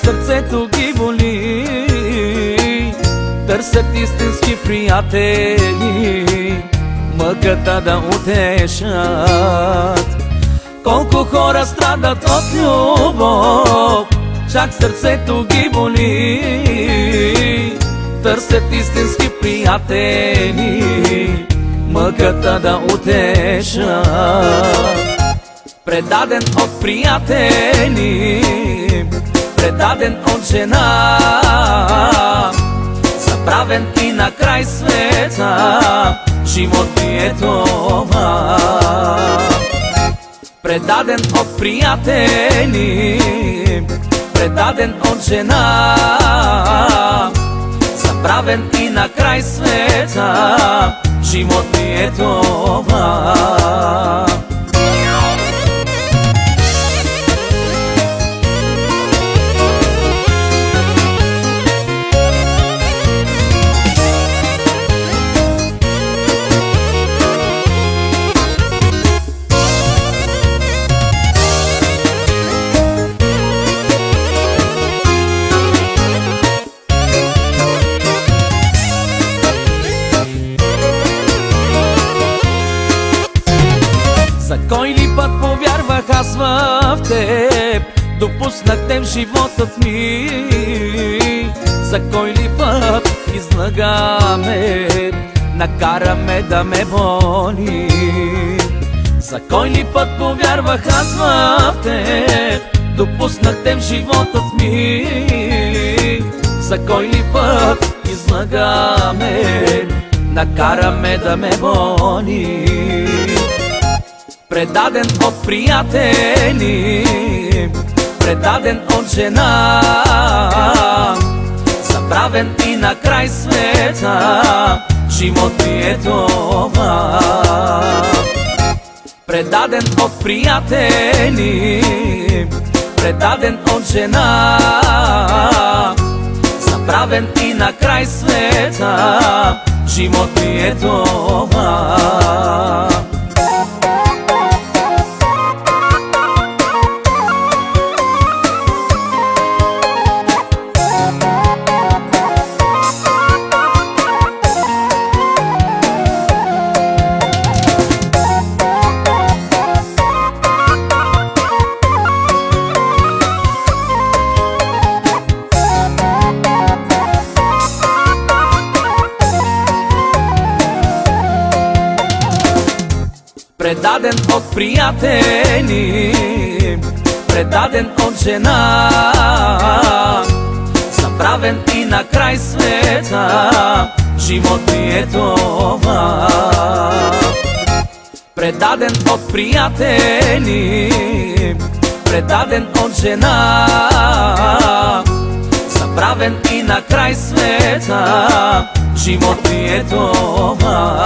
сърцето ги боли. Търсят истински приятели, мъката да утешат. Колко хора страдат от любов, чак сърцето ги боли. Търсят истински приятели, мъката да утешат. Предаден от приятели, предаден от жена, забравен и на край света, живот ти е това. Предаден от приятели, предаден от жена, забравен и на край света, живот ти е това. За кой ли път повярвах аз в теб, допуснах те в животът ми. За кой ли път излагаме, накараме да ме боли. За кой ли път повярвах аз в теб, допуснах те в животът ми. За кой ли път излагаме, накараме да ме боли. Предаден от приятели, предаден от жена, забравен и на край света, живот ти е това. Предаден от приятели, предаден от жена, забравен и на край света, живот ти е това. Предаден от приятели, предаден от жена, забравен и на край света, живот ти е това. Предаден от приятели, предаден от жена, забравен и на край света, живот ти е това.